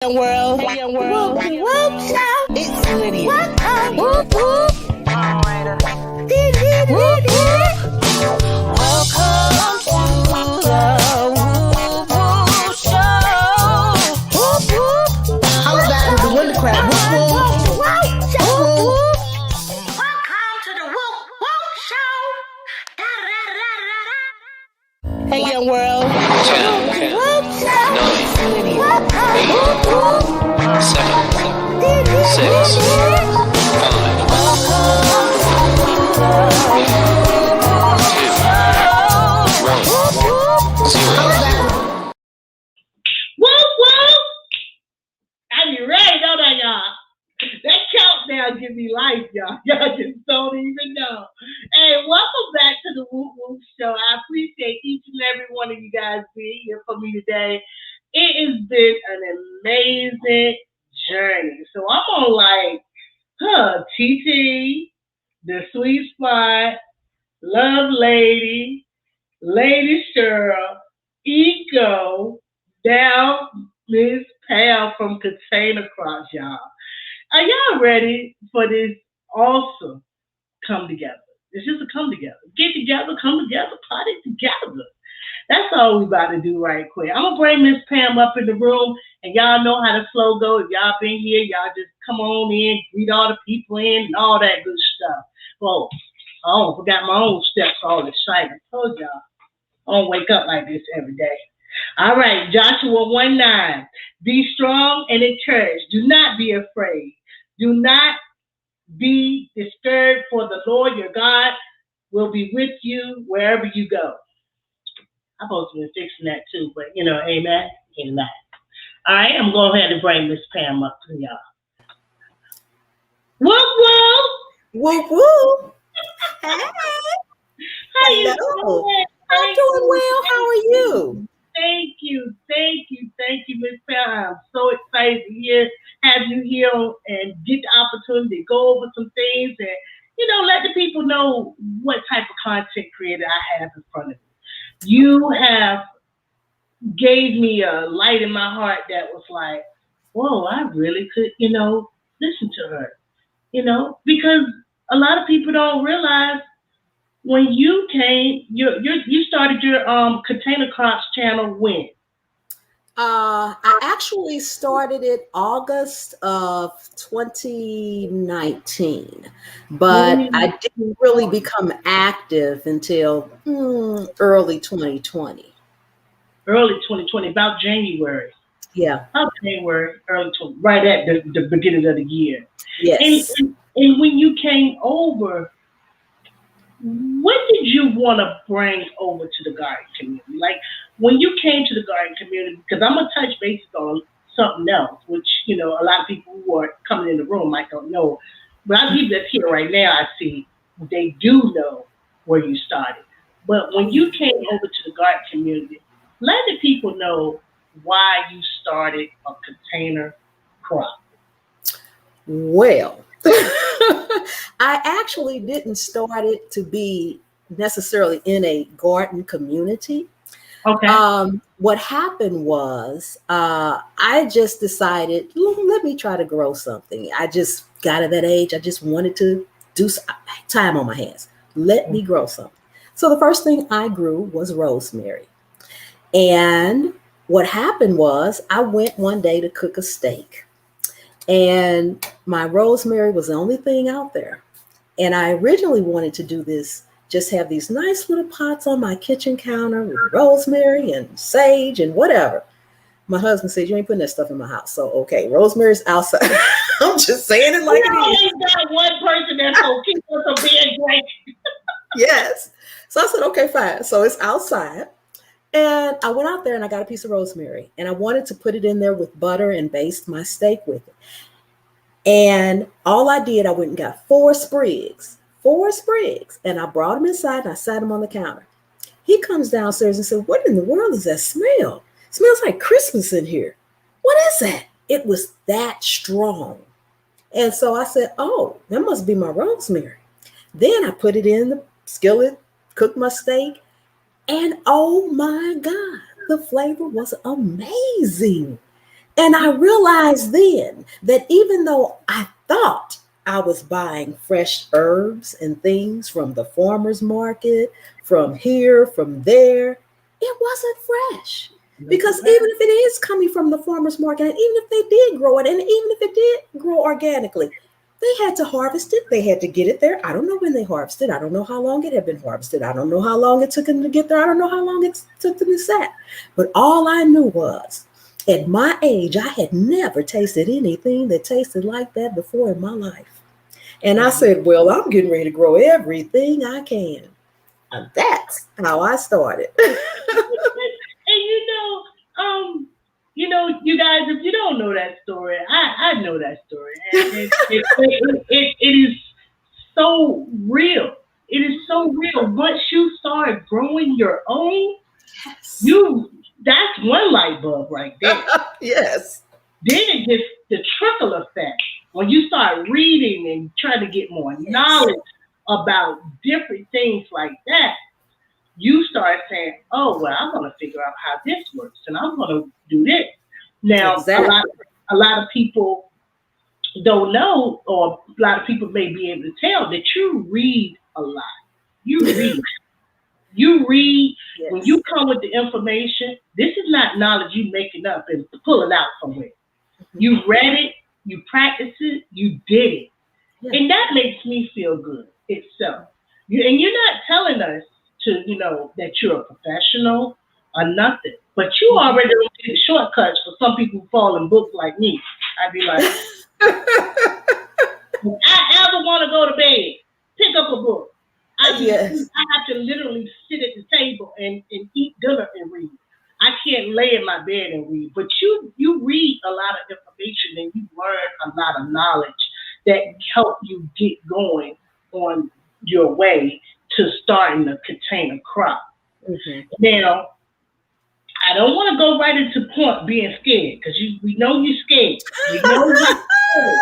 Youngworld. Hey, Youngworld. Woop Woop Show. It's Lydia. Woop Woop. Woop Woop. Welcome to the Woop Woop Show. Woop Woop. How about the winter crab? Woop Woop. Woop Woop. Welcome to the Woop Woop Show. Hey, Youngworld. 10, Woop Show. 9, Lydia. 8, Woop Woop. 7, 6, 5, 4, Whoop, whoop. Are you ready, don't I, y'all? That countdown give me life, y'all. Y'all just don't even know. Hey, welcome back to the Woop Woop Show. I appreciate each and every one of you guys being here for me today. It has been an amazing journey. So I'm on TT, the Sweet Spot, Love Lady, Lady Cheryl, Eco, down Miss Pal from Container Cross, y'all. Are y'all ready for this awesome come together? It's just a come together. Get together, come together, party together. That's all we about to do right quick. I'm going to bring Miss Pam up in the room, and y'all know how the flow goes. If y'all been here, y'all just come on in, greet all the people in, and all that good stuff. Well, I forgot my own steps, all excited. I told y'all, I don't wake up like this every day. All right, Joshua 1:9. Be strong and encouraged. Do not be afraid. Do not be disturbed, for the Lord your God will be with you wherever you go. I'm supposed to be fixing that too, but amen. Amen. All right, I'm going to go ahead and bring Miss Pam up to y'all. Whoop, whoop. Whoop whoop. Hey. How you doing? I'm doing well. How are you? Thank you, Miss Pam. I'm so excited to have you here and get the opportunity to go over some things and, let the people know what type of content creator I have in front of me. You have gave me a light in my heart that was like, whoa, I really could, listen to her, because a lot of people don't realize when you came, you started your Container Crops channel when? I actually started it August of 2019, but I didn't really become active until early 2020. Early 2020, about January. Yeah. About January, early 20, right at the beginning of the year. Yes. And when you came over, what did you want to bring over to the garden community? Like when you came to the garden community, because I'm gonna touch base on something else, which a lot of people who are coming in the room might don't know. But I people that's here right now, I see they do know where you started. But when you came over to the garden community, let the people know why you started a container crop. Well, I actually didn't start it to be necessarily in a garden community. Okay. What happened was I just decided, let me try to grow something. I just got at that age. I just wanted to do time on my hands. Let me grow something. So the first thing I grew was rosemary. And what happened was I went one day to cook a steak. And my rosemary was the only thing out there. And I originally wanted to do this, just have these nice little pots on my kitchen counter with rosemary and sage and whatever. My husband said, you ain't putting that stuff in my house. So, okay, rosemary's outside. I'm just saying it like it is. You always got one person that's going to keep us from being great. Yes. So I said, okay, fine. So it's outside. And I went out there and I got a piece of rosemary. And I wanted to put it in there with butter and baste my steak with it. And all I did, I went and got four sprigs. And I brought them inside and I sat them on the counter. He comes downstairs and said, what in the world is that smell? It smells like Christmas in here. What is that? It was that strong. And so I said, oh, that must be my rosemary. Then I put it in the skillet, cooked my steak. And oh my God, the flavor was amazing. And I realized then that even though I thought I was buying fresh herbs and things from the farmer's market, from here, from there, it wasn't fresh. Because even if it is coming from the farmer's market, and even if they did grow it, and even if it did grow organically, they had to harvest it. They had to get it there. I don't know when they harvested. I don't know how long it had been harvested. I don't know how long it took them to get there. I don't know how long it took them to set. But all I knew was, at my age, I had never tasted anything that tasted like that before in my life. And I said, well, I'm getting ready to grow everything I can. And that's how I started. And you guys, if you don't know that story, I know that story. And it is so real. It is so real. Once you start growing your own, Yes. that's one light bulb right there. Yes. Then it gets the trickle effect. When you start reading and trying to get more knowledge about different things like that, you start saying, oh, well, I'm going to figure out how this works, and I'm going to do this. Now, Exactly. a lot of people don't know, or a lot of people may be able to tell that you read a lot. You read. You read. Yes. When you come with the information, this is not knowledge you making up and pulling out somewhere. You read it, you practiced it, you did it. Yeah. And that makes me feel good itself. And you're not telling us to, that you're a professional or nothing. But you already did shortcuts for some people who fall in books like me. I'd be like, if I ever want to go to bed, pick up a book. I have to literally sit at the table and eat dinner and read. I can't lay in my bed and read. But you read a lot of information and you learn a lot of knowledge that help you get going on your way to starting a container crop. Mm-hmm. Now, I don't want to go right into point being scared, because we know you're scared. We know you're scared.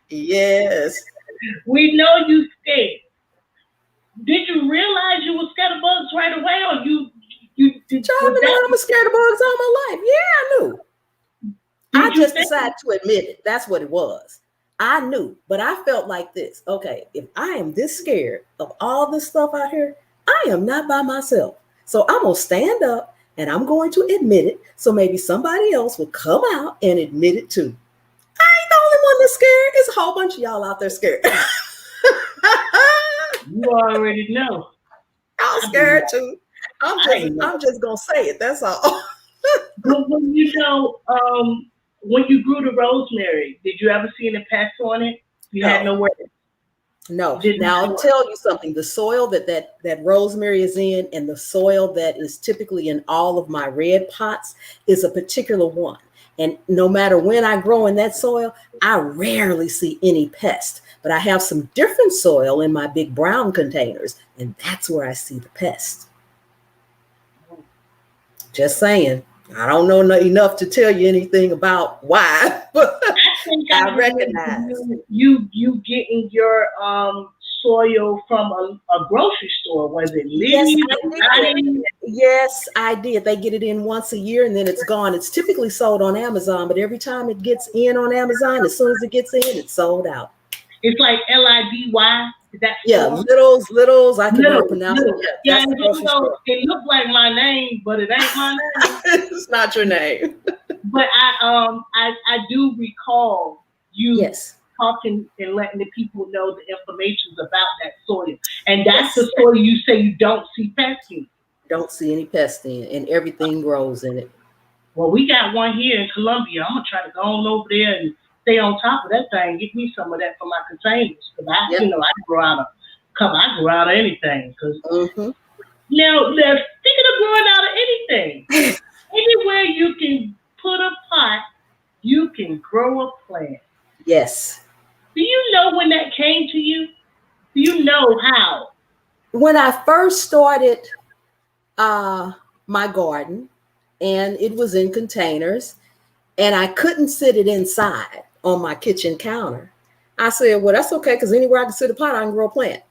Yes. We know you're scared. Did you realize you were scared of bugs right away, or you did? Charlie, I'm scared of bugs all my life. Yeah, I knew. I just decided to admit it. That's what it was. I knew, but I felt like this. Okay, if I am this scared of all this stuff out here, I am not by myself. So I'm going to stand up and I'm going to admit it. So maybe somebody else will come out and admit it too. I ain't the only one that's scared. There's a whole bunch of y'all out there scared. You already know. I'm scared too. I'm just going to say it. That's all. But when you grew the rosemary, did you ever see any pests on it? You had nowhere. No. Now I'll tell you something. The soil that rosemary is in, and the soil that is typically in all of my red pots, is a particular one. And no matter when I grow in that soil, I rarely see any pest. But I have some different soil in my big brown containers, and that's where I see the pest. Just saying. I don't know enough to tell you anything about why, but I recognize you getting your soil from a grocery store. Was it Lydia? Yes, I did. They get it in once a year and then it's gone. It's typically sold on Amazon, but every time it gets in on Amazon, as soon as it gets in, it's sold out. It's like Lidy. Is that Littles. I can never pronounce it. Yeah, it looked like my name, but it ain't my name. It's not your name. But I do recall you talking and letting the people know the information about that soil, and that's the soil you say you don't see pests in. Don't see any pests in, and everything grows in it. Well, we got one here in Columbia. I'm gonna try to go on over there and stay on top of that thing. Get me some of that for my containers, because I grow out of anything. Because now, speaking of growing out of anything, anywhere you can put a pot, you can grow a plant. Yes. Do you know when that came to you? Do you know how? When I first started my garden, and it was in containers, and I couldn't sit it inside on my kitchen counter, I said, well, that's okay, because anywhere I can sit a pot, I can grow a plant.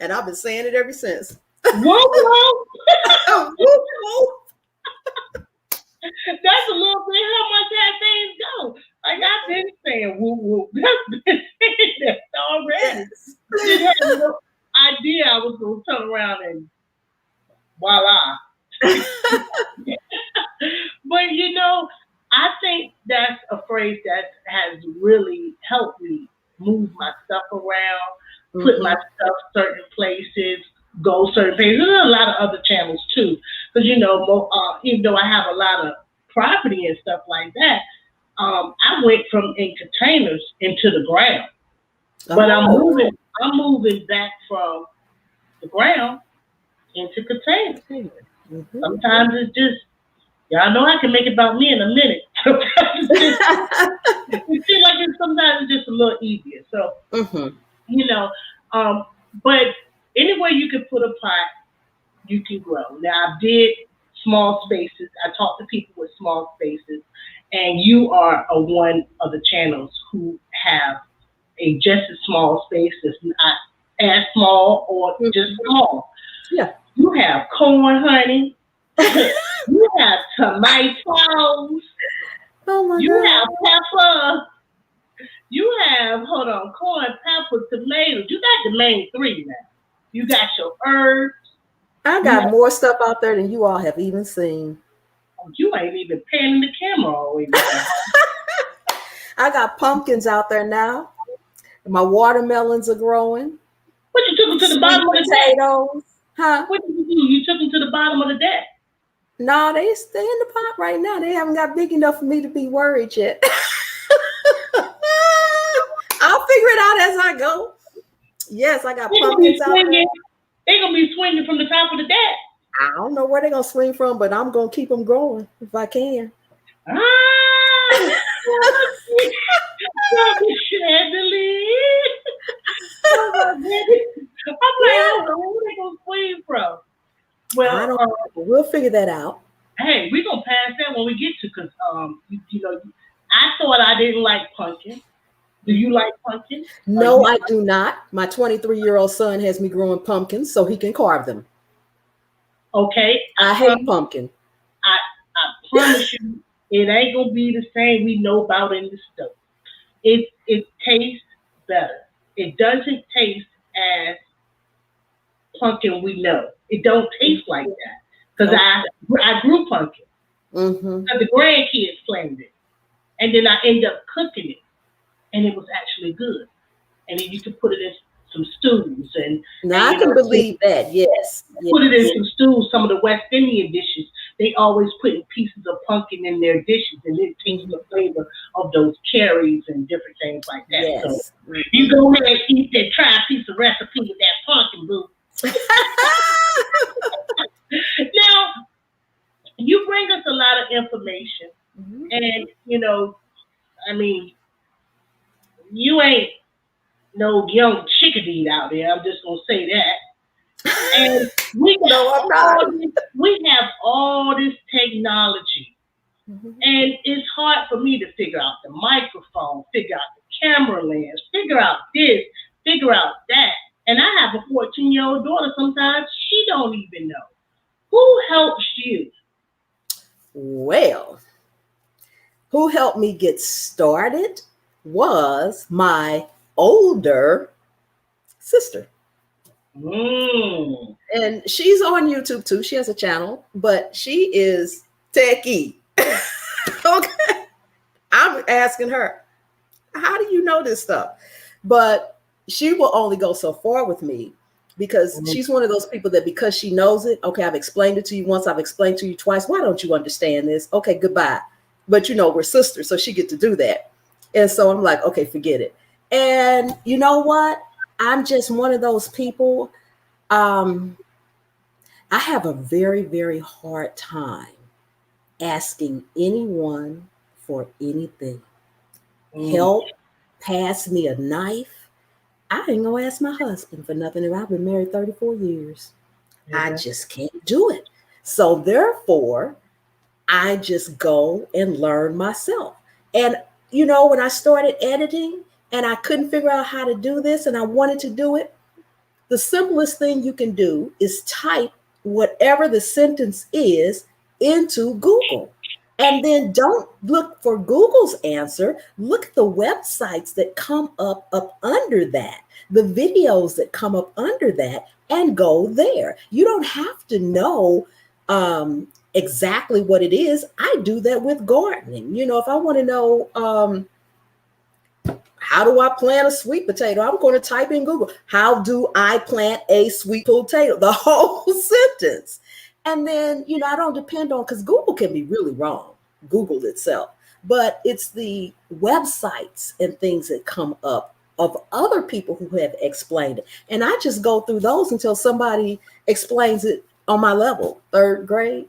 And I've been saying it ever since. Whoa, whoa. Whoa, whoa. That's a little bit how much that things go. Like I've been saying whoop whoop. I've been saying that already. Yes. Just had no idea I was gonna turn around and voila. But I think that's a phrase that has really helped me move my stuff around, put my Mhm. stuff certain places, go certain places. There's a lot of other channels too, because even though I have a lot of property and stuff like that, I went from in containers into the ground. But Oh. I'm moving back from the ground into containers. Mhm. Sometimes it's just y'all know I can make it about me in a minute. Sometimes it's just it seems like sometimes it's just a little easier. So Mhm. you know, but anywhere you can put a pot, you can grow. Now I did small spaces. I talk to people with small spaces, and you are one of the channels who have a just as small space that's not as small or just Mhm. small. Yeah. You have corn, honey. You have tomatoes. Oh my You God. have pepper. You have, hold on, corn, pepper, tomatoes. You got the main three now. You got your herbs. I You got have, more stuff out there than you all have even seen. you ain't even panning the camera all the way down. I got pumpkins out there now. My watermelons are growing. What you took them to the Sweet bottom of the deck? potatoes. Huh? What did you do? You took them to the bottom of the deck. No, they stay in the pot right now. They haven't got big enough for me to be worried yet. I'll figure it out as I go. Yes, I got They're gonna be pumpkins out there. swinging. They're gonna be swinging from the top of the deck. I don't know where they're gonna swing from, but I'm gonna keep them growing if I can. Ah, chandelier. Oh my goodness. I'm like, I Yeah, don't know where they gonna swing from. I Well, don't know. We'll figure that out. hey, we're gonna pass that when we get to because I thought I didn't like pumpkin. Do you like pumpkin? Are No, you I do not. My 23-year-old son has me growing pumpkins so he can carve them. okay? I hate pumpkin. I promise you, it ain't gonna be the same we know about in the stove. It tastes better. It doesn't taste as pumpkin we know. It don't taste like that because Okay. I grew pumpkin. Mm-hmm. The grandkids claimed it, and then I ended up cooking it, and it was actually good. And then you could put it in some stews, and Now I can believe that. Yes. put it in Yes. some stews. Some of the West Indian dishes, they always put pieces of pumpkin in their dishes, and it takes Mhm. the flavor of those cherries and different things like that. So Yes. you Mhm. go ahead and eat that, try a piece of recipe with that pumpkin, boo. Now you bring us a lot of information, Mhm. and I mean, you ain't no young chickadee out there. I'm just gonna say that. And No, I'm not. we have all this technology. Mhm. And it's hard for me to figure out the microphone, figure out the camera lens, figure out this, figure out that. And I have a 14-year-old daughter sometimes she don't even know. Who helps you? Well, who helped me get started was my older sister. Mm. And she's on YouTube too. She has a channel, but she is techie. Okay. I'm asking her, how do you know this stuff? But she will only go so far with me because she's one of those people that because she knows it, okay, I've explained it to you once, I've explained to you twice. Why don't you understand this? Okay, goodbye. But we're sisters, so she get to do that. And so I'm like, okay, forget it. And you know what? I'm just one of those people. Um, I have a very, very hard time asking anyone for anything. Mm. Help, pass me a knife. I ain't gonna ask my husband for nothing, and I've been married 34 years. I Yeah. just can't do it. So therefore, I just go and learn myself. And when I started editing and I couldn't figure out how to do this and I wanted to do it, the simplest thing you can do is type whatever the sentence is into Google. And then don't look for Google's answer. Look at the websites that come up under that, the videos that come up under that, and go there. You don't have to know exactly what it is. I do that with gardening. You know, if I want to know how do I plant a sweet potato, I'm going to type in Google, how do I plant a sweet potato? The whole sentence. And then, you know, I don't depend on, because Google can be really wrong, Google itself, but it's the websites and things that come up of other people who have explained it. And I just go through those until somebody explains it on my level, 3rd grade.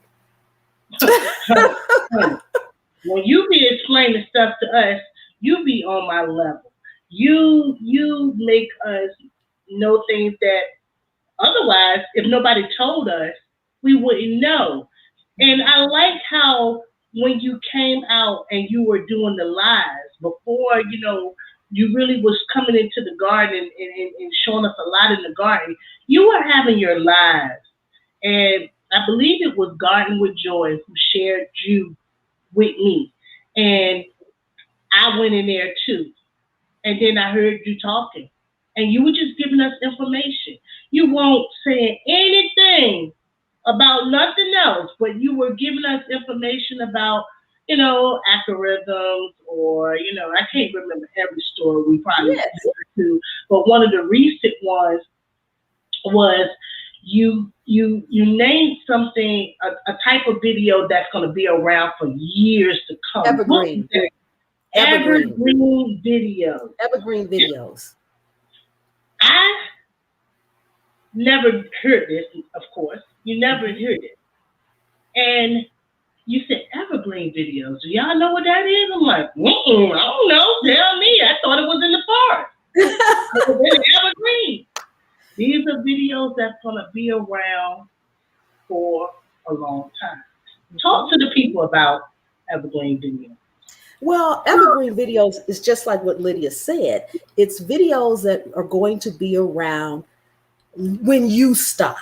When you be explaining stuff to us, you be on my level. You make us know things that otherwise, if nobody told us, we wouldn't know. And I like how when you came out and you were doing the lives before, you know, you really was coming into the garden and showing us a lot in the garden, you were having your lives. And I believe it was Garden with Joy who shared you with me. And I went in there too. And then I heard you talking. And you were just giving us information. You weren't saying anything about nothing else, but you were giving us information about, you know, algorithms, or, you know, I can't remember every story we probably listened to, but one of the recent ones was you named something, a type of video that's going to be around for years to come. Evergreen. Evergreen videos. Evergreen videos. I never heard this, of course. You never heard it. And you said evergreen videos. Do y'all know what that is? I'm like, I don't know. Tell me. I thought it was in the forest. It was evergreen. These are videos that's going to be around for a long time. Talk to the people about evergreen videos. Well, evergreen videos is just like what Lydia said. It's videos that are going to be around when you stop.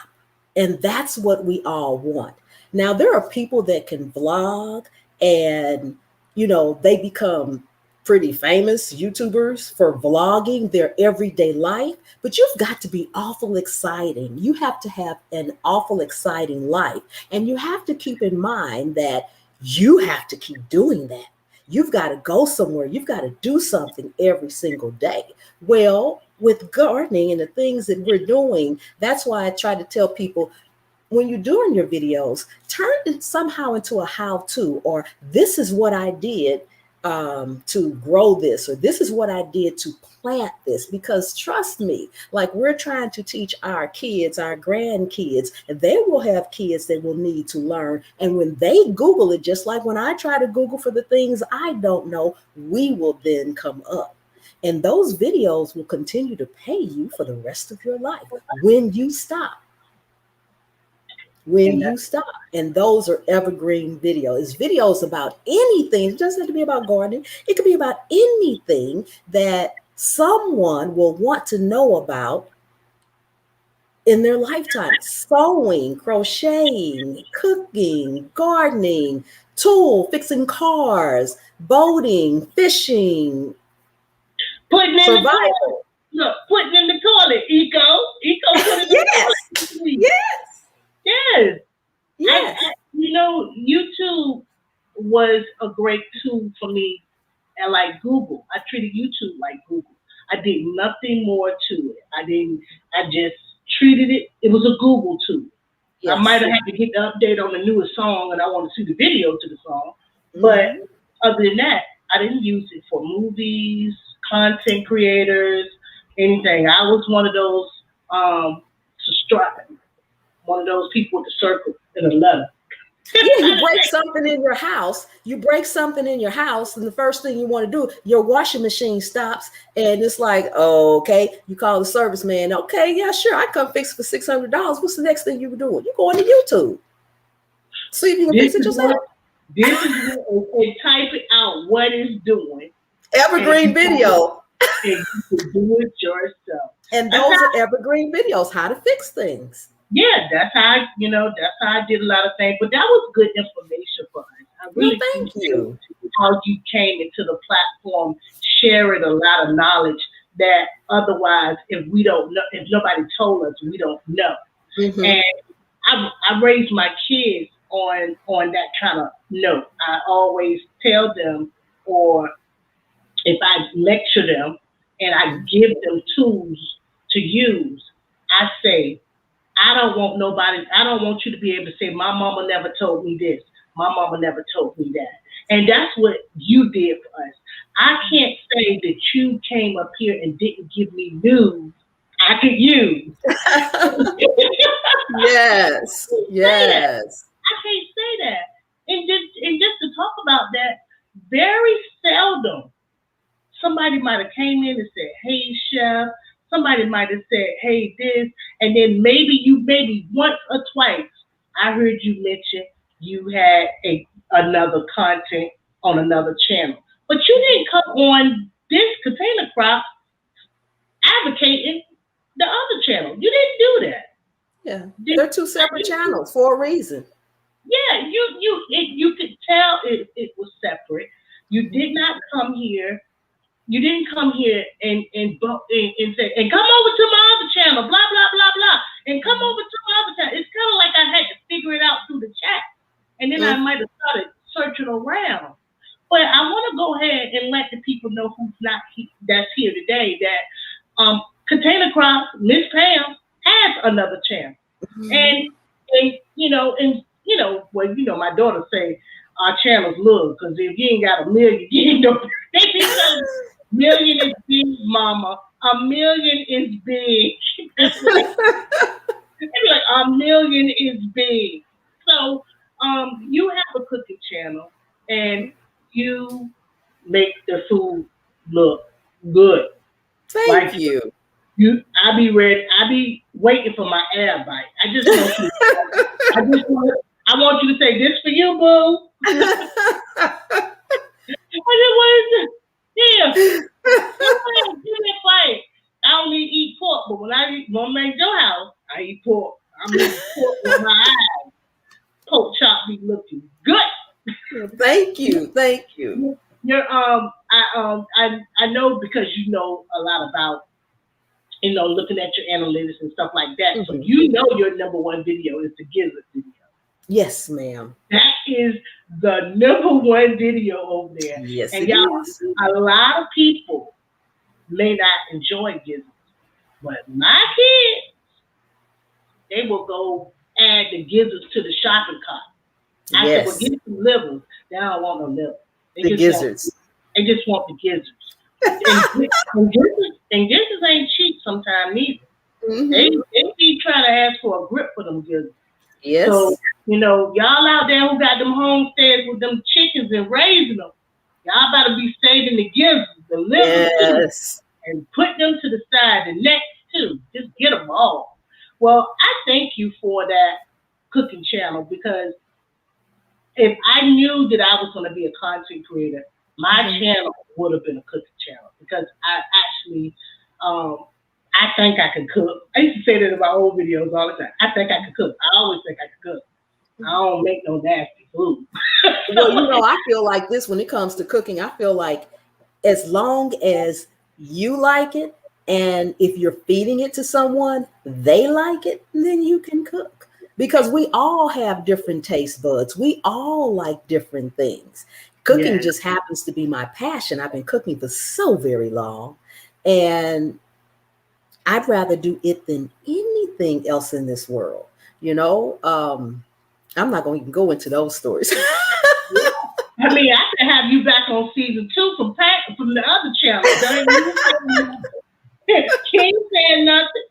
And that's what we all want. Now, there are people that can vlog and, you know, they become pretty famous YouTubers for vlogging their everyday life, but you've got to be awful exciting. You have to have an awful exciting life. And you have to keep in mind that you have to keep doing that. You've got to go somewhere. You've got to do something every single day. Well, with gardening and the things that we're doing, that's why I try to tell people, when you're doing your videos, turn it somehow into a how-to, or this is what I did to grow this, or this is what I did to plant this. Because trust me, like we're trying to teach our kids, our grandkids, and they will have kids that will need to learn. And when they Google it, just like when I try to Google for the things I don't know, we will then come up. And those videos will continue to pay you for the rest of your life when you stop. When you stop. And those are evergreen videos. It's videos about anything. It doesn't have to be about gardening. It could be about anything that someone will want to know about in their lifetime. Sewing, crocheting, cooking, gardening, fixing cars, boating, fishing, survival. Putting in the toilet. Eco put it in the toilet. Yes. You know, YouTube was a great tool for me, and like Google. I treated YouTube like Google. I did nothing more to it. I just treated it. It was a Google tool. Yes. I might have had to get the update on the newest song, and I want to see the video to the song. Mm-hmm. But other than that, I didn't use it for movies, content creators, anything. I was one of those one of those people with the circle and a letter. Yeah, you break something in your house. And the first thing you want to do, your washing machine stops, and it's like, oh, okay. You call the service man. Okay, yeah, sure. I come fix it for $600. What's the next thing you doing? You go to YouTube. See if you can fix it yourself. This is okay. Type it out. What it's doing. Evergreen video. And you can do it yourself. And those are evergreen videos. How to fix things. yeah, that's how I did a lot of things. But that was good information for us. I Well, really thank appreciate you. how you came into the platform, sharing a lot of knowledge that otherwise, if we don't know, if nobody told us, we don't know. Hmm. And I raised my kids on that kind of note. I always tell them, or if I lecture them and I give them tools to use, I say, I don't want you to be able to say, my mama never told me this. My mama never told me that. And that's what you did for us. I can't say that you came up here and didn't give me news I could use. Yes, Say that. yes. I can't say that. And just to talk about that, very seldom somebody might have came in and said, "Hey, chef." Somebody might have said, "Hey, this," and then maybe once or twice, I heard you mention you had another content on another channel, but you didn't come on this container crop advocating the other channel. You didn't do that. Yeah, Did, they're two separate you, channels for a reason. yeah, you could tell it was separate. You did not come here. You didn't come here and say and come over to my other channel, blah blah blah blah, and come over to my other channel. It's kind of like I had to figure it out through the chat, and then I Mm. might have started searching around. But I want to go ahead and let the people know who's not that's here today. That Container Crops, Miss Pam has another channel. And well, my daughter say our channels look, because if you ain't got a million, you ain't no they be telling me, million is big, mama. A million is big. That's what they be like, a million is big. So you have a cooking channel and you make the food look good. Thank Like you. I be ready. I be waiting for my air bite. I just want you. I want you to say this for you, boo. I just wanted to. Yeah, give me a fight. I only eat pork, but when I make your house, I eat pork. I'm eating pork with my eyes. Pork chop be looking good. Thank you. Thank you. You're I know because you know a lot about looking at your analytics and stuff like that. So Mhm. you know your number one video is the gizzard video. Yes, ma'am. That is the number one video over there. Yes, And it y'all, is. a lot of people may not enjoy gizzards, but my kids, they will go add the gizzards to the shopping cart. I said, well, Yes, get some livers. They don't want no liver. They the just want gizzards. they just want the gizzards. And gizzards ain't cheap sometimes either. They Hmm. they be trying to ask for a grip for them gizzards. So, Yes, y'all out there who got them homesteads with them chickens and raising them, y'all better be saving the gizzards, the livers too, yes. and put them to the side, the necks too. Just get them all. Well, I thank you for that cooking channel, because if I knew that I was going to be a content creator, my Mhm. channel would have been a cooking channel, because I actually, um, I think I can cook. I used to say that in my old videos all the time. I think I can cook. I always think I can cook. I don't make no nasty food. Well, I feel like this when it comes to cooking. I feel like as long as you like it, and if you're feeding it to someone, they like it, then you can cook. Because we all have different taste buds. We all like different things. Cooking Yes. just happens to be my passion. I've been cooking for so very long. And I'd rather do it than anything else in this world. You know, I'm not going to even go into those stories. I mean, I can have you back on season 2 from the other channel. Don't even King saying nothing.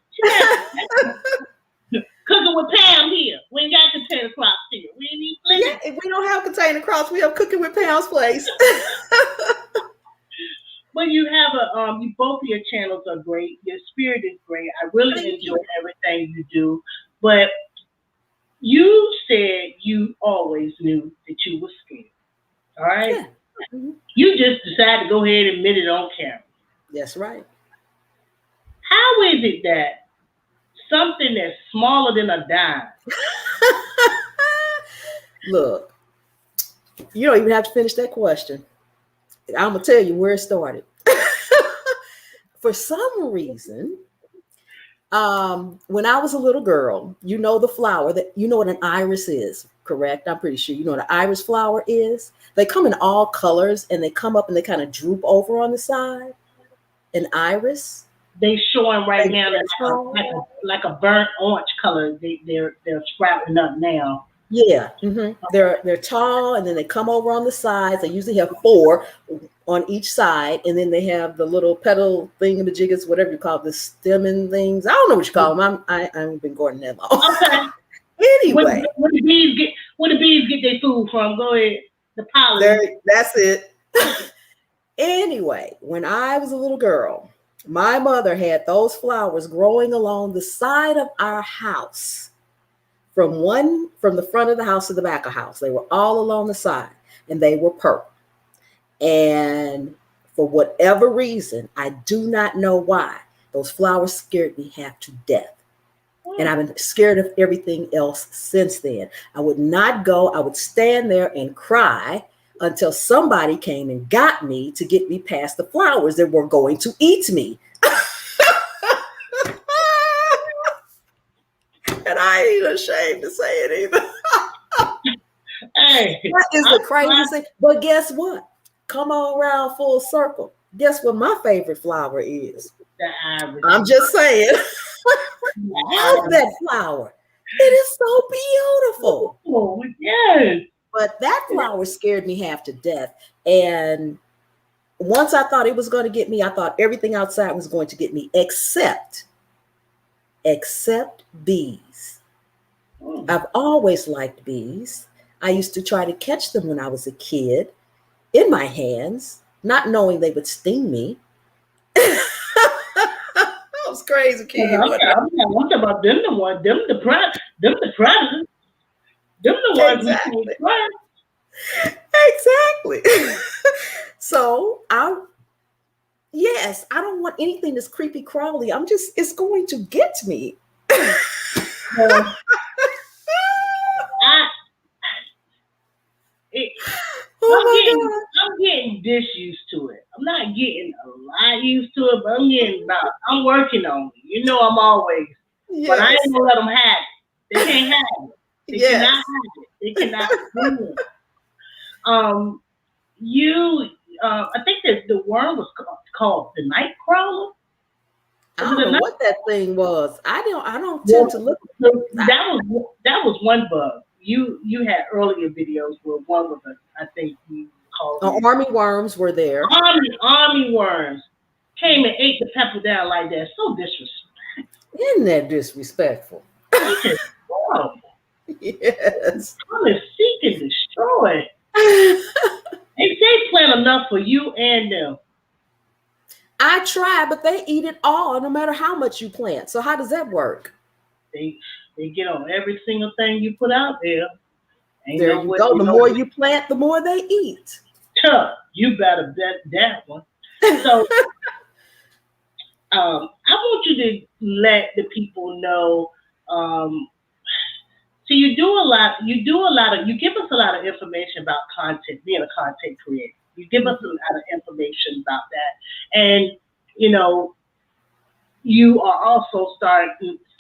Cooking with Pam here. We ain't got potato crops here. We ain't eat Yeah, plenty. if we don't have container crops, we have cooking with Pound's Place. But you have you both of your channels are great. Your spirit is great. I really Thank enjoy you. everything you do. But you said you always knew that you were scared. All right? Yeah. Mhm. You just decided to go ahead and admit it on camera. That's right. How is it that something that's smaller than a dime. Look, you don't even have to finish that question. I'm gonna tell you where it started. For some reason, when I was a little girl, you know the flower that you know what an iris is, correct? I'm pretty sure you know what an iris flower is. They come in all colors and they come up and they kind of droop over on the side. An iris. They showing right now that like a burnt orange color. They're sprouting up now. Yeah, they're tall and then they come over on the sides. They usually have 4 on each side, and then they have the little petal thingamajiggers, whatever you call it, the stemming things. I don't know what you call them. I haven't been gardening that long. Okay. Anyway, where the bees get their food from? Go ahead. The pollen. That's it. Anyway, when I was a little girl, my mother had those flowers growing along the side of our house. From the front of the house to the back of the house. They were all along the side and they were purple. And for whatever reason, I do not know why, those flowers scared me half to death. And I've been scared of everything else since then. I would not go. I would stand there and cry until somebody came and got me to get me past the flowers that were going to eat me. And I ain't ashamed to say it either. Hey, that is the craziest thing. But guess what? Come on around full circle. Guess what my favorite flower is? The iris. I'm just saying. I love that flower. It is so beautiful. Oh, yes. But that flower scared me half to death. And once I thought it was going to get me, I thought everything outside was going to get me, except bees. I've always liked bees. I used to try to catch them when I was a kid in my hands, not knowing they would sting me. I was crazy kid. I'm talking about them the ones, them the predators. Them the ones exactly. we Exactly. So I don't want anything that's creepy crawly. It's going to get me. I'm getting used to it. I'm not getting a lot used to it, but I'm working on it. You know, I'm always, but I ain't gonna let them have it. They can't have it. They cannot have it. They cannot do it. I think that the worm was called the night crawler. I don't know what that thing was. I don't tend to look. That was one bug. You had earlier videos where one was I think you called army worms were there. Army worms came and ate the pepper down like that. So disrespectful. Isn't that disrespectful? Horrible. Yes. Come and seek and destroy. They plant enough for you and them. I try, but they eat it all, no matter how much you plant. So how does that work? They get on every single thing you put out there. There you go. The more you plant, the more they eat. You better bet that one. So I want you to let the people know. So you give us a lot of information about content, being a content creator. You give us a lot of information about that. And, you are also started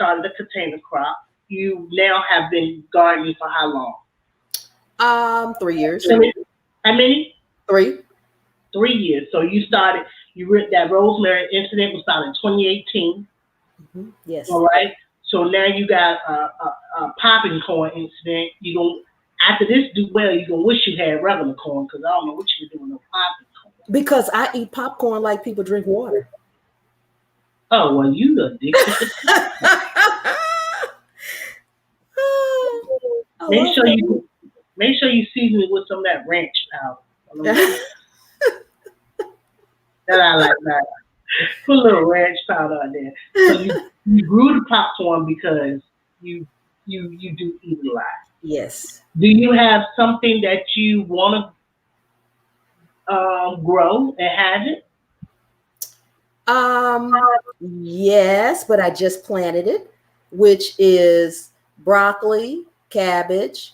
a container crop. You now have been gardening for how long? 3 years. How many? 3. 3 years. So that rosemary incident was started in 2018. Mm-hmm. Yes. All right. So now you got a popping corn incident. After this do well, you're going to wish you had regular corn because I don't know what you're doing with popping corn. Because I eat popcorn like people drink water. Oh, well, you addicted. Make sure you season it with some of that ranch powder. That I like that. Put a little ranch powder on there. So you grew the popcorn because you do eat a lot. Yes. Do you have something that you want to grow and have it? Yes, but I just planted it. which is broccoli, cabbage,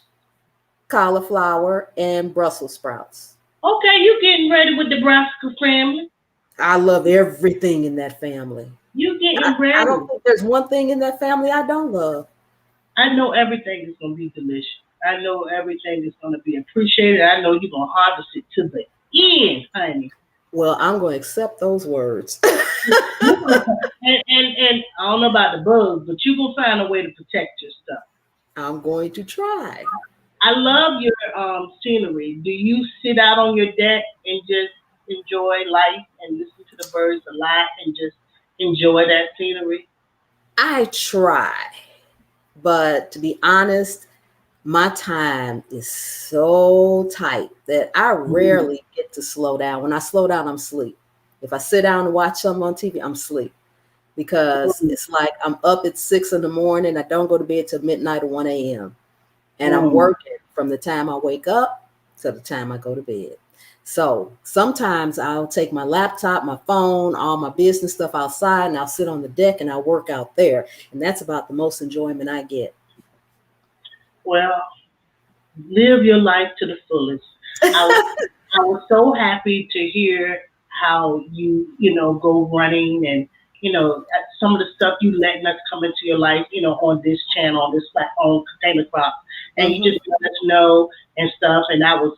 cauliflower, and Brussels sprouts. Okay, you getting ready with the Nebraska family. I love everything in that family. You getting ready. I don't think there's one thing in that family I don't love. I know everything is going to be delicious. I know everything is going to be appreciated. I know you're going to harvest it to the end, honey. Well, I'm going to accept those words. and I don't know about the bugs, but you're going to find a way to protect your stuff. I'm going to try. I love your scenery. Do you sit out on your deck and just enjoy life and listen to the birds a lot and just enjoy that scenery? I try, but to be honest, my time is so tight that I rarely get to slow down. When I slow down, I'm asleep. If I sit down and watch something on TV, I'm asleep because it's like I'm up at 6 a.m. I don't go to bed till midnight or 1 a.m. And I'm working from the time I wake up to the time I go to bed. So sometimes I'll take my laptop, my phone, all my business stuff outside, and I'll sit on the deck and I'll work out there. And that's about the most enjoyment I get. Well, live your life to the fullest. I was so happy to hear how you go running and, some of the stuff you letting us come into your life, on this channel, on this platform, Container Crops. And you just let us know and stuff. And I was,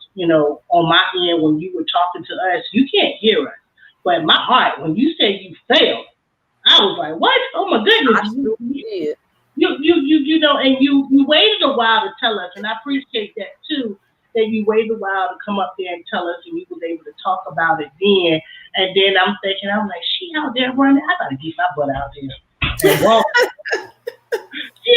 on my end, when you were talking to us, you can't hear us. But in my heart, when you said you failed, I was like, what? Oh, my goodness. And you waited a while to tell us. And I appreciate that, too, that you waited a while to come up there and tell us and you was able to talk about it then. And then I'm thinking, I'm like, she out there running? I got to get my butt out there. She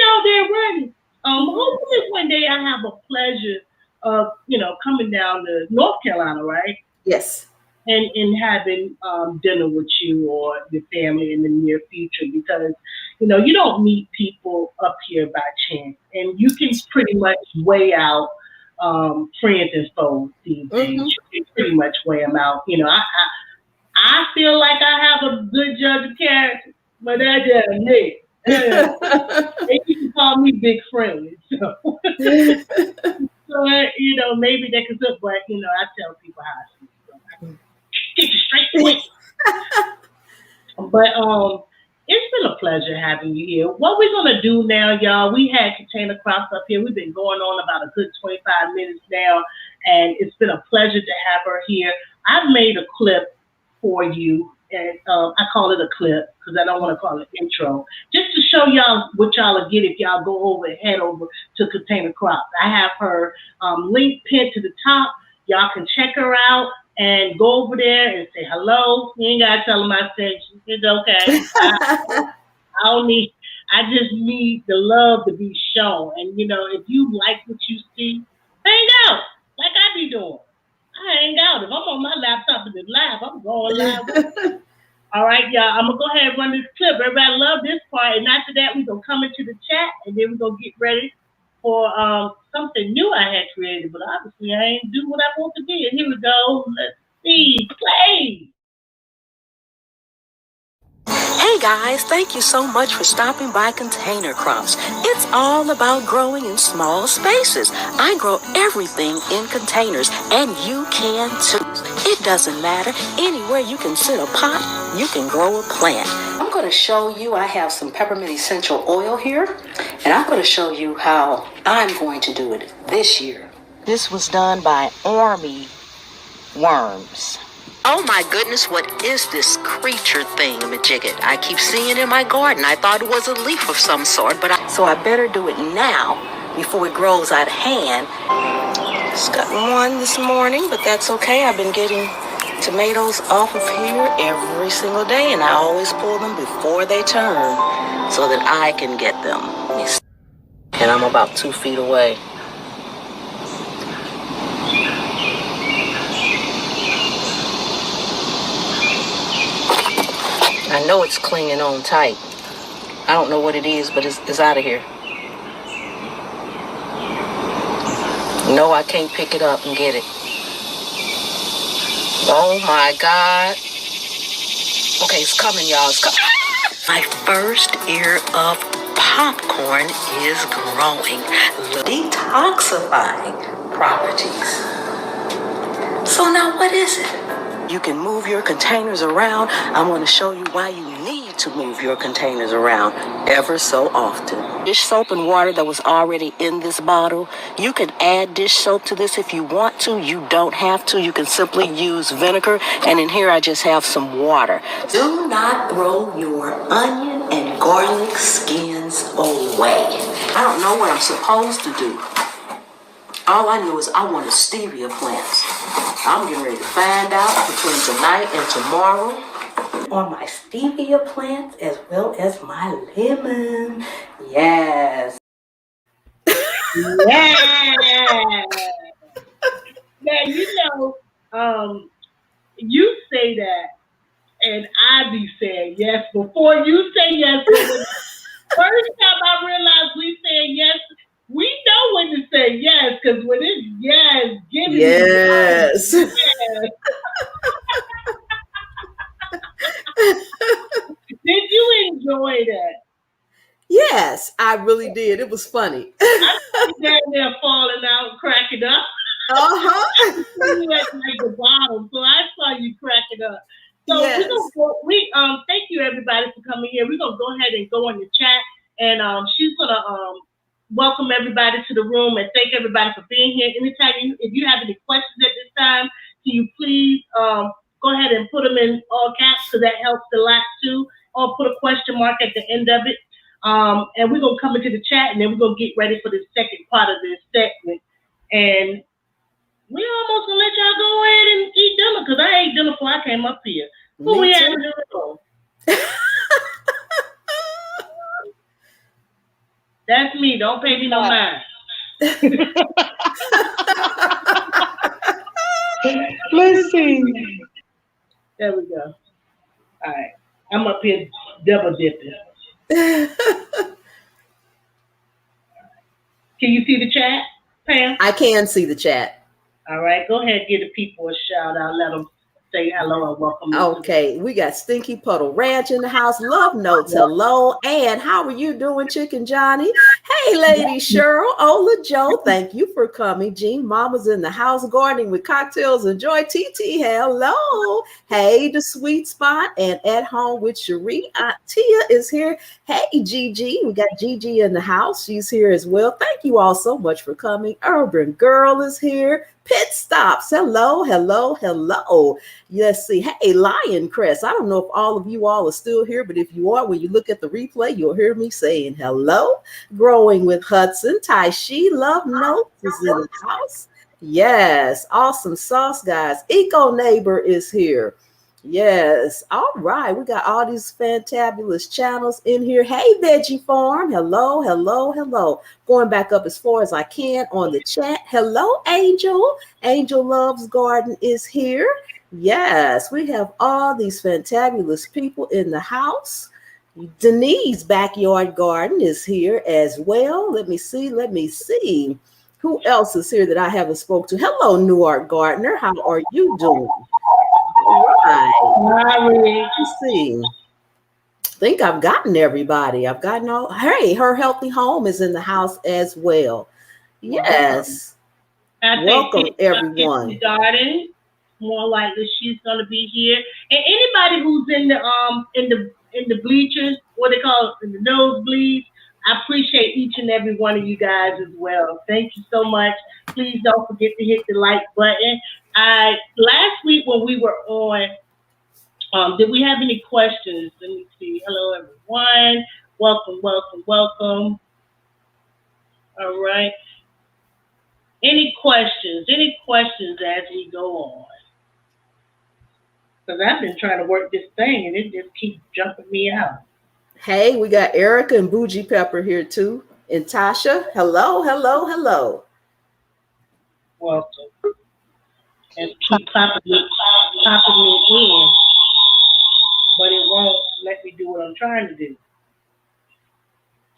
out there running. Hopefully one day I have a pleasure of, coming down to North Carolina, right? Yes. And having dinner with you or your family in the near future because, you don't meet people up here by chance. And you can pretty much weigh out friends and foes these days. You can pretty much weigh them out. I feel like I have a good judge of character, but that's just me. They can call me big friendly. So, maybe they could look, but, I tell people how I feel. So I can get you straight to it. But it's been a pleasure having you here. What we're going to do now, y'all, we had Container Crops up here. We've been going on about a good 25 minutes now, and it's been a pleasure to have her here. I've made a clip for you, and I call it a clip because I don't want to call it intro, just to show y'all what y'all will get if y'all go over and head over to Container Crops. I have her link pinned to the top. Y'all can check her out and go over there and say hello. You ain't got to tell them I sent you. It's okay. I just need the love to be shown. And, if you like what you see, hang out like I be doing. I hang out. If I'm on my laptop and it's live, I'm going live. All right, y'all. I'm going to go ahead and run this clip. Everybody love this part. And after that, we're going to come into the chat, and then we're going to get ready for something new I had created. But obviously, I ain't do what I want to be. And here we go. Let's see. Play. Hey guys, thank you so much for stopping by Container Crops. It's all about growing in small spaces. I grow everything in containers, and you can too. It doesn't matter. Anywhere you can sit a pot, you can grow a plant. I'm going to show you, I have some peppermint essential oil here, and I'm going to show you how I'm going to do it this year. This was done by Army Worms. Oh my goodness, what is this creature thingamajigget? I keep seeing it in my garden. I thought it was a leaf of some sort, so I better do it now before it grows out of hand. Just got one this morning, but that's okay. I've been getting tomatoes off of here every single day, and I always pull them before they turn so that I can get them. And I'm about 2 feet away. I know it's clinging on tight. I don't know what it is, but it's out of here. No, I can't pick it up and get it. Oh my God. Okay, it's coming, y'all. It's coming. My first ear of popcorn is growing. Detoxifying properties. So now what is it? You can move your containers around. I'm going to show you why you need to move your containers around ever so often. Dish soap and water that was already in this bottle. You can add dish soap to this if you want to. You don't have to. You can simply use vinegar. And in here I just have some water. Do not throw your onion and garlic skins away. I don't know what I'm supposed to do. All I know is I wanted stevia plants. I'm getting ready to find out between tonight and tomorrow on my stevia plants as well as my lemon. Yes. Yeah. Now, you say that, and I be saying yes before you say yes. First time I realized we said yes, we know when to say yes, because when it's yes, give it Yes. yes. Did you enjoy that? Yes, I really did. It was funny. I was down there falling out, cracking up. Uh-huh. You at like the bottom, so I saw you cracking up. So Yes. thank you everybody for coming here. We're gonna go ahead and go in the chat, and she's gonna welcome everybody to the room and thank everybody for being here. Anytime if you have any questions at this time, can you please go ahead and put them in all caps, because that helps a lot too, or put a question mark at the end of it. And we're gonna come into the chat, and then we're gonna get ready for the second part of this segment. And we almost gonna let y'all go ahead and eat dinner, because I ate dinner before I came up here. Who we having dinner on? That's me. Don't pay me no mind. Let's see. There we go. All right. I'm up here double dipping. Can you see the chat, Pam? I can see the chat. All right. Go ahead and give the people a shout out. Let them say hello and welcome. Okay, we got Stinky Puddle Ranch in the house. Love notes, hello. And how are you doing, Chicken Johnny? Hey, Lady Cheryl, Ola Joe, thank you for coming. Jean Mama's in the house gardening with cocktails. Enjoy TT, hello. Hey, the sweet spot and at home with Cherie. Aunt Tia is here. Hey, Gigi, we got Gigi in the house. She's here as well. Thank you all so much for coming. Urban Girl is here. Pit Stops, hello, hello, hello. Let's see. Hey, Lion Crest. I don't know if all of you all are still here, but if you are, when you look at the replay, you'll hear me saying hello. Growing with Hudson. Taishi Love Notes is in the house. Yes. Awesome sauce, guys. Eco Neighbor is here. Yes. All right. We got all these fantabulous channels in here. Hey, Veggie Farm. Hello, hello, hello. Going back up as far as I can on the chat. Hello, Angel. Angel Loves Garden is here. Yes, we have all these fantabulous people in the house. Denise Backyard Garden is here as well. Let me see. Who else is here that I haven't spoke to? Hello, Newark Gardner. How are you doing? All right. Let's see. I think I've gotten everybody. I've gotten all. Hey, Her Healthy Home is in the house as well. Yes. Welcome, everyone. Garden. More likely she's gonna be here. And anybody who's in the bleachers, what they call it, in the nosebleeds, I appreciate each and every one of you guys as well. Thank you so much. Please don't forget to hit the like button. Last week when we were on, did we have any questions? Let me see. Hello everyone. Welcome, welcome, welcome. All right. Any questions? Any questions as we go on? Because I've been trying to work this thing and it just keeps jumping me out. Hey, we got Erica and Bougie Pepper here too. And Tasha, hello, hello, hello. Welcome. And keep popping me in. But it won't let me do what I'm trying to do.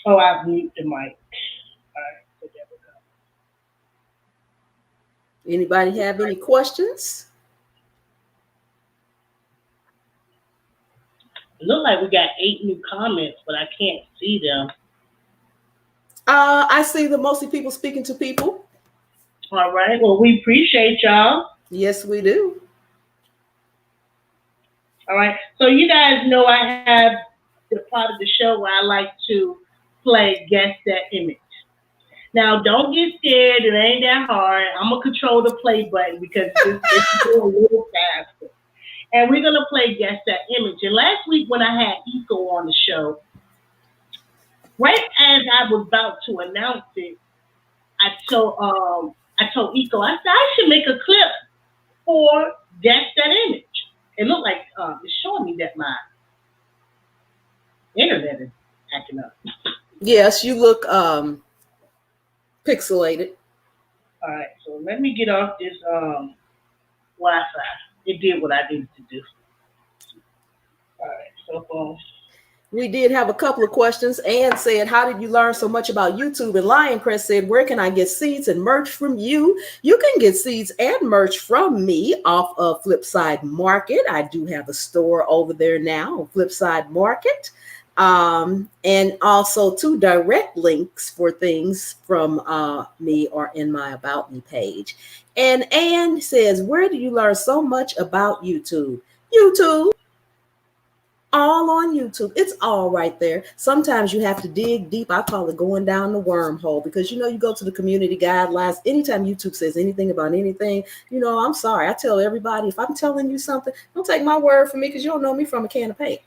Oh, I've muted the mic. All right, so there we go. Anybody have any questions? It looks like we got 8 new comments, but I can't see them. I see the mostly people speaking to people. All right. Well, we appreciate y'all. Yes, we do. All right. So you guys know I have the part of the show where I like to play guess that image. Now, don't get scared. It ain't that hard. I'm gonna control the play button because it's going a little faster. And we're gonna play guess that image. And last week when I had Eco on the show, right as I was about to announce it, I told Eco, I said I should make a clip for guess that image. It looked like it's showing me that my internet is acting up. Yes, you look pixelated. All right, so let me get off this Wi-Fi. It did what I needed to do. All right, so We did have a couple of questions. Ann said, how did you learn so much about YouTube? And Lioncrest said, where can I get seeds and merch from you? You can get seeds and merch from me off of Flipside Market. I do have a store over there now on Flipside Market. And also 2 direct links for things from me are in my About Me page. And Ann says, where do you learn so much about YouTube? YouTube. All on YouTube. It's all right there. Sometimes you have to dig deep. I call it going down the wormhole because, you go to the community guidelines. Anytime YouTube says anything about anything, I'm sorry. I tell everybody, if I'm telling you something, don't take my word for me because you don't know me from a can of paint.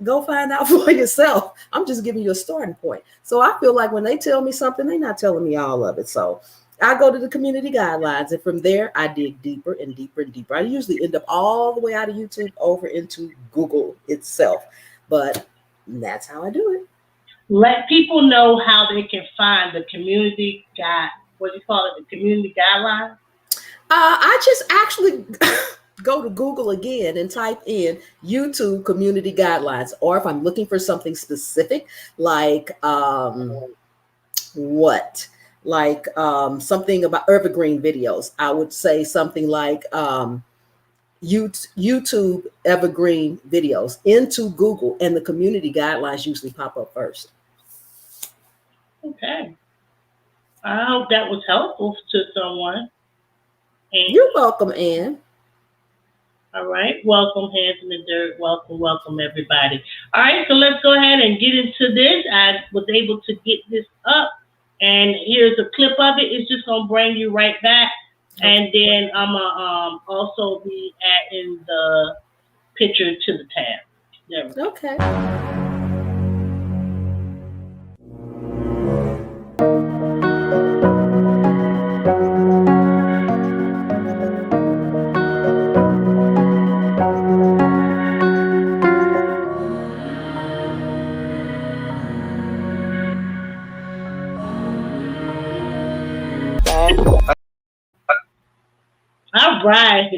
Go find out for yourself. I'm just giving you a starting point. So I feel like when they tell me something, they're not telling me all of it. So I go to the community guidelines, and from there, I dig deeper and deeper and deeper. I usually end up all the way out of YouTube over into Google itself, but that's how I do it. let people know how they can find the community guide. What do you call it? The community guidelines. I just actually go to Google again and type in YouTube community guidelines, or if I'm looking for something specific, like something about evergreen videos, I would say something like YouTube evergreen videos into Google, and the community guidelines usually pop up first. Okay. I hope that was helpful to someone. And, You're welcome, Ann. all right. Welcome, Hands in the Dirt. Welcome, everybody. All right, so let's go ahead and get into this. I was able to get this up, and here's a clip of it. It's just going to bring you right back. And then I'm going to also be adding the picture to the tab. There we go. Okay. All right.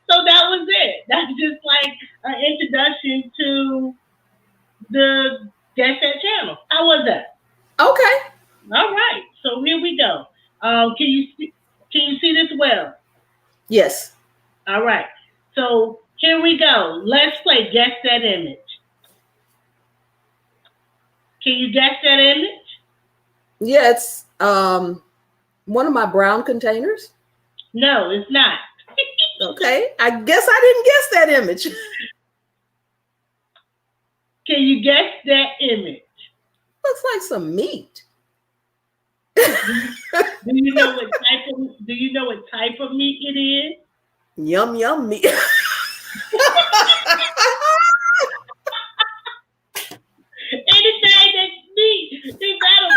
So that was it. That's just like an introduction to the Guess That channel. How was that? Okay. All right. So here we go. Can you see this well? Yes. All right. So here we go. Let's play Guess That Image. Can you guess that image? Yeah, it's one of my brown containers. No, it's not. Okay. I guess I didn't guess that image. Can you guess that image? Looks like some meat. Do you know what type of meat it is? Yum, yum meat. Anything that's meat is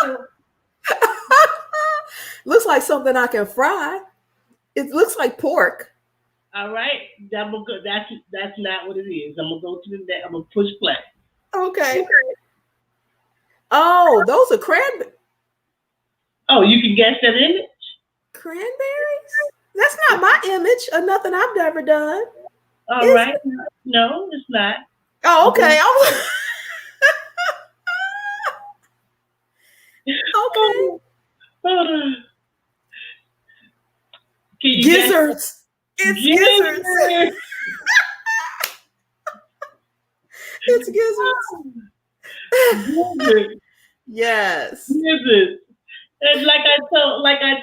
edible. Looks like something I can fry. It looks like pork. All right, that's not what it is. I'm gonna go to the next. I'm gonna push play. Okay. Oh, those are cranberries. Oh, you can guess that image? Cranberries? That's not my image or nothing I've ever done. All right. No, it's not. Oh, okay. Okay. Hold on. Can you Gizzards. It's gizzards. It's gizzards. Gizzards. Yes. Gizzards. And like I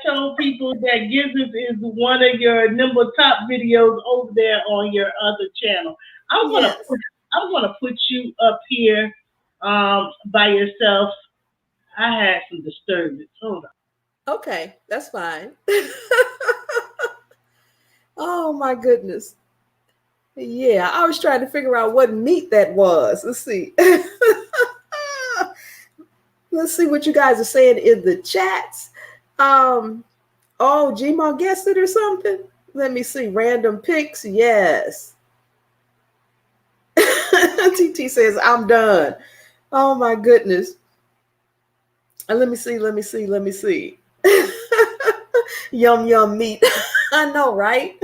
told people that Gizzard is one of your number top videos over there on your other channel. I'm gonna Yes. put I'm gonna put you up here by yourself. I had some disturbance. Hold on. Okay, that's fine. Oh my goodness. Yeah, I was trying to figure out what meat that was. Let's see. Let's see what you guys are saying in the chats. Oh, Gmail guessed it or something. Let me see. Random picks. Yes. TT says, I'm done. Oh my goodness. Let me see. Yum, yum meat. I know, right?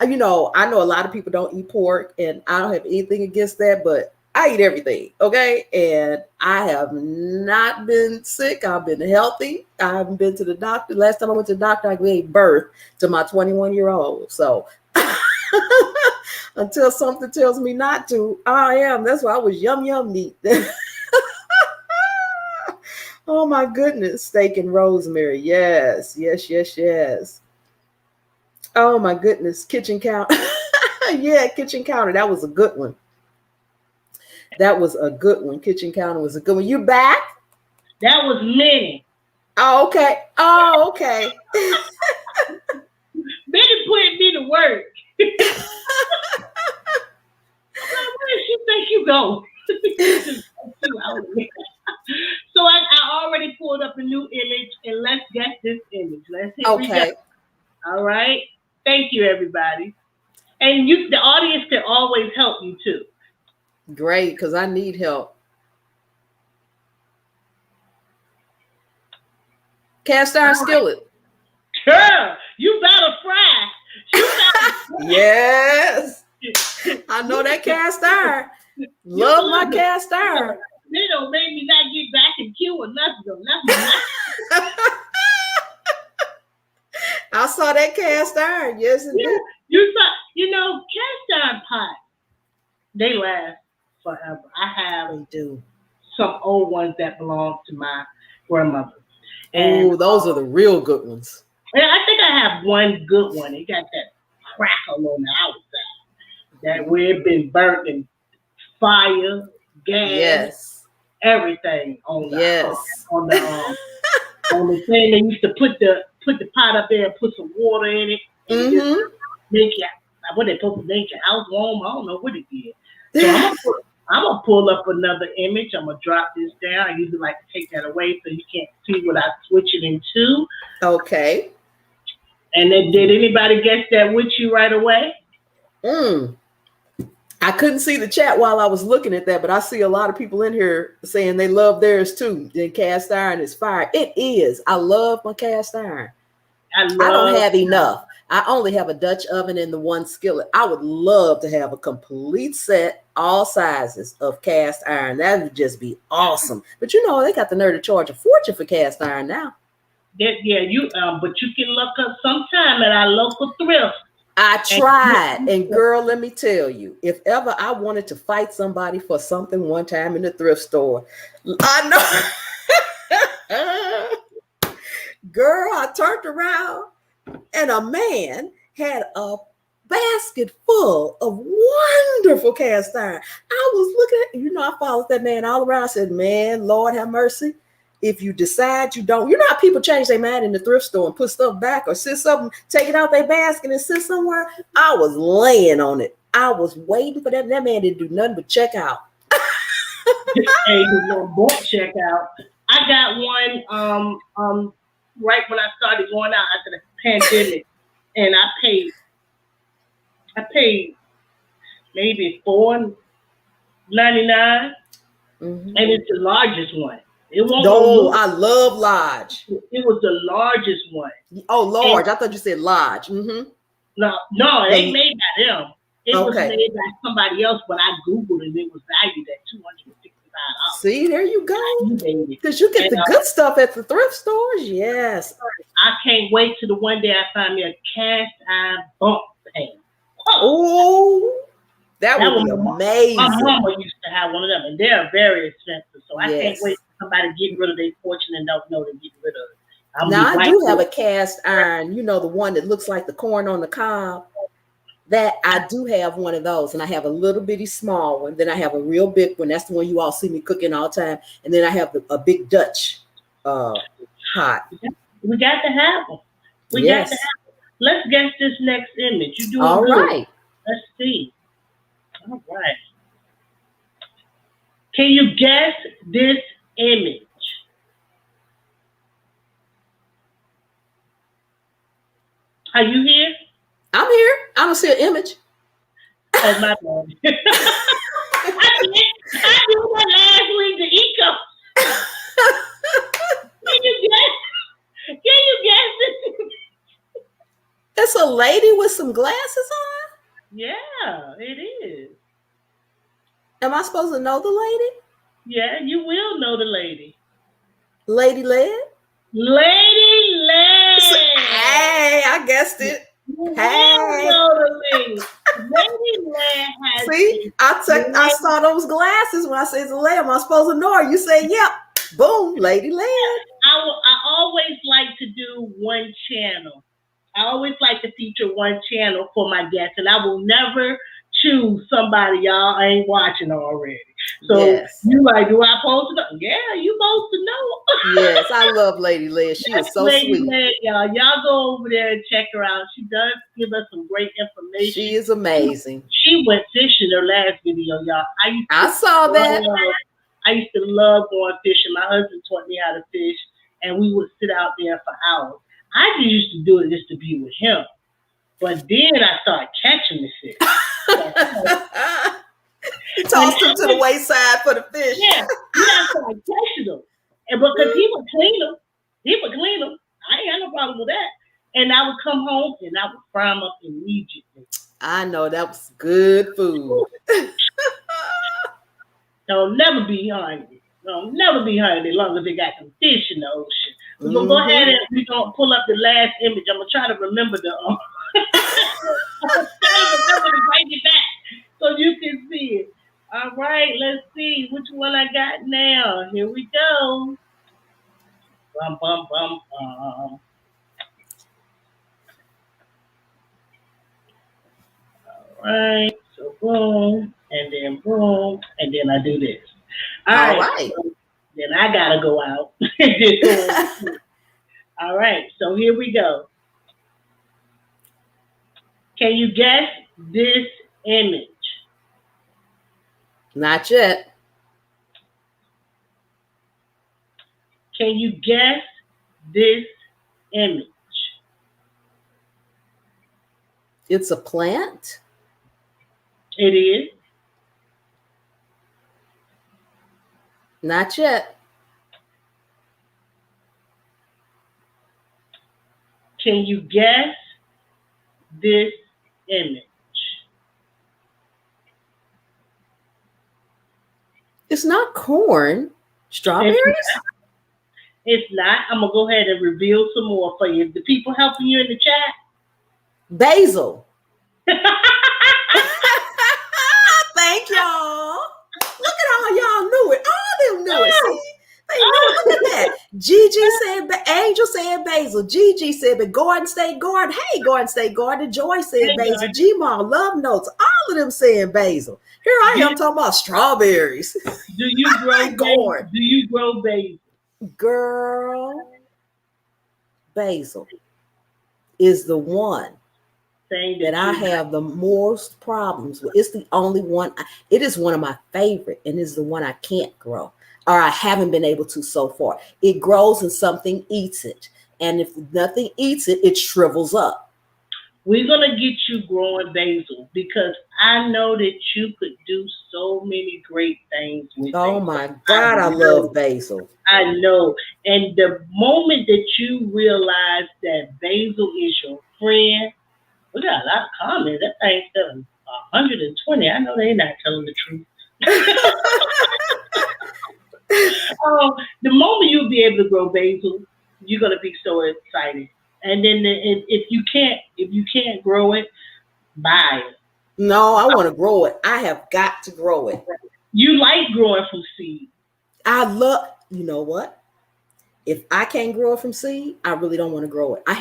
You know, I know a lot of people don't eat pork, and I don't have anything against that, but I eat everything, okay? And I have not been sick. I've been healthy. I haven't been to the doctor. Last time I went to the doctor, I gave birth to my 21-year-old. So until something tells me not to, I am. That's why I was yum, yum meat. Oh my goodness. Steak and rosemary. Yes. Oh my goodness. Kitchen counter. Yeah, kitchen counter. That was a good one. Kitchen counter was a good one. You back? That was Minnie. Oh, okay. Minnie put me to work. Where did she think you go? So I already pulled up a new image, and let's guess this image. Let's hit Okay. read. All right. Thank you, everybody. And the audience can always help you too. Great, because I need help. Cast iron skillet. Girl, you better fry. Yes. I know that cast iron. Love my cast iron. They don't make me not get back in queue or nothing. I saw that cast iron. Yes, indeed. You saw, cast iron pots, they last forever. I have some old ones that belong to my grandmother. Oh, those are the real good ones. And I think I have one good one. It got that crackle on the outside. That where it been burnt in fire, gas, everything on the on the thing. They used to put the pot up there and put some water in it and just make it. What they supposed to make your house warm? I don't know what it did. So I'm gonna pull up another image. I'm gonna drop this down. I usually like to take that away so you can't see what I switch it into. Okay. And then, did anybody guess that with you right away? I couldn't see the chat while I was looking at that, but I see a lot of people in here saying they love theirs too. Then cast iron is fire. It is. I love my cast iron. I don't have enough. I only have a Dutch oven and the one skillet. I would love to have a complete set, all sizes of cast iron. That would just be awesome. But they got the nerve to charge a fortune for cast iron now. But you can look up sometime at our local thrift. I tried, and girl, let me tell you, if ever I wanted to fight somebody for something one time in the thrift store, I know. Girl, I turned around and a man had a basket full of wonderful cast iron. I was looking at, I followed that man all around. I said, man, Lord have mercy. If you decide you don't, how people change their mind in the thrift store and put stuff back or sit something, take it out their basket and sit somewhere. I was laying on it. I was waiting for that. That man didn't do nothing but check out. Hey, you won't check out. I got one right when I started going out after the pandemic, and I paid maybe $4.99, and it's the largest one. It won't. No, I love large. It was the largest one. Oh, large. I thought you said large. No, it ain't made by them. It was made by somebody else, but I Googled it and it was valued at $265. See, there you go. Because you get the good stuff at the thrift stores. Yes. I can't wait till the one day I find me a cast iron bump pan. Oh, that would be amazing. My mama used to have one of them, and they're very expensive. So I can't wait till somebody get rid of their fortune and don't know to get rid of it. Now I do have a cast iron, the one that looks like the corn on the cob. That I do have one of those, and I have a little bitty small one. Then I have a real big one. That's the one you all see me cooking all the time. And then I have a big Dutch pot. We got to have them. We got to have them. Let's guess this next image. You doing all good. Right. Let's see. All right. Can you guess this image? Are you here? I'm here. I don't see an image. Oh, my bad. I did one last week to Eco. Can you guess this? It's a lady with some glasses on? Yeah, it is. Am I supposed to know the lady? Yeah, you will know the lady. Lady Led? Lady Led. Hey, I guessed it. You will know the lady. Lady Led has. See, I saw those glasses when I said the lady. Am I supposed to know her? You say, yep. Boom, Lady Led. I always like to do one channel. I always like to feature one channel for my guests, and I will never choose somebody y'all ain't watching already. So you like, do I supposed to know? Yeah, you supposed to know. Yes, I love Lady Led. She is so Lady sweet. Led, y'all go over there and check her out. She does give us some great information. She is amazing. She went fishing her last video, y'all. I saw that. I used to love going fishing. My husband taught me how to fish, and we would sit out there for hours. I just used to do it just to be with him. But then I started catching the fish. Tossed him to the wayside for the fish. Yeah, I started catching them. And because he would clean them. I ain't got no problem with that. And I would come home and I would fry them up immediately. I know, that was good food. Don't never be hungry. Don't never be hungry as long as they got some fish in the ocean. We're going to go ahead and we're going to pull up the last image. I'm going to try to remember the bring it back so you can see it. All right, let's see which one I got now. Here we go. Bum, bum, bum, bum. All right, so boom, and then I do this. All right. So then I got to go out. All right, so here we go. Can you guess this image? Not yet. Can you guess this image? It's a plant? It is. Not yet. Can you guess this image? It's not corn. Strawberries? It's not. I'm going to go ahead and reveal some more for you. The people helping you in the chat? Basil. Thank y'all. Look at how y'all knew it. All them knew it. See? They knew. Look at that. Gigi said, Angel said basil. Gigi said, but Gordon State Gordon. Hey, Gordon State Gordon. Joy said basil. G-Mall, Love Notes. All of them saying basil. Here I am talking about strawberries. Do you grow basil? Do you grow basil? Girl, basil is the one that I have the most problems with. It's the only one. It is one of my favorite, and is the one I can't grow, or I haven't been able to so far. It grows and something eats it, and if nothing eats it, it shrivels up. We're going to get you growing basil because I know that you could do so many great things with it. Oh my God, I love basil. I know. And the moment that you realize that basil is your friend, we got a lot of comments. That thing's selling 120. I know they're not telling the truth. The moment you'll be able to grow basil, you're going to be so excited. And then if you can't grow it, buy it. No, I want to grow it. I have got to grow it. You like growing from seed. I love, you know what? If I can't grow it from seed, I really don't want to grow it. I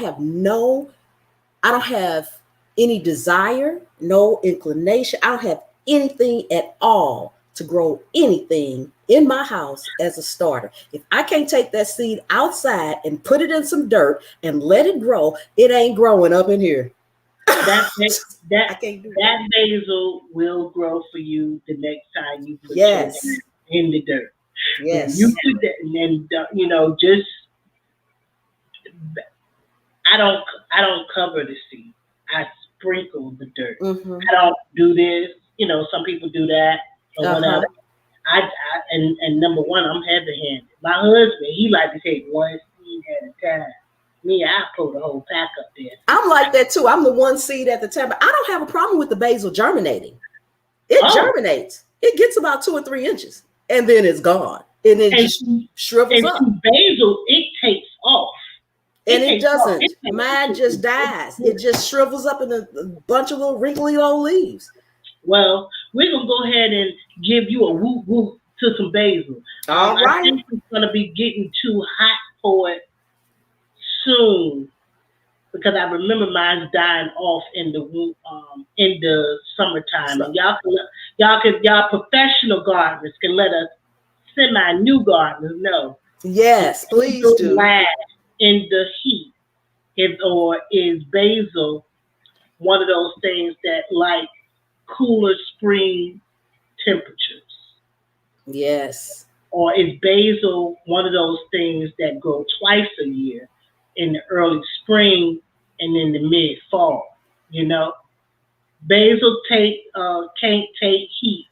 don't have any desire, no inclination. I don't have anything at all to grow anything in my house as a starter. If I can't take that seed outside and put it in some dirt and let it grow, it ain't growing up in here. That I can't do that basil will grow for you the next time you put your Yes. hand in the dirt. When you Yes. put that, and then just I don't cover the seed. I sprinkle the dirt. Mm-hmm. I don't do this. Some people do that or whatever. I and number one, I'm heavy-handed. My husband, he like to take one seed at a time. Me, I pull the whole pack up there. I'm like that too. I'm the one seed at the time, but I don't have a problem with the basil germinating. It germinates. It gets about 2 or 3 inches, and then it's gone, and it just shrivels up. Basil, it takes off. And it doesn't. Mine just dies. It just shrivels up in a bunch of little wrinkly old leaves. Well, we're going to go ahead and give you a whoop whoop to some basil. All right. I think it's going to be getting too hot for it soon because I remember mine's dying off in the summertime. And y'all professional gardeners can let us semi-new gardeners know. Yes, please do. Last in the heat, is basil one of those things that like cooler spring temperatures? Yes. Or is basil one of those things that grow twice a year in the early spring and in the mid fall? Basil can't take heat.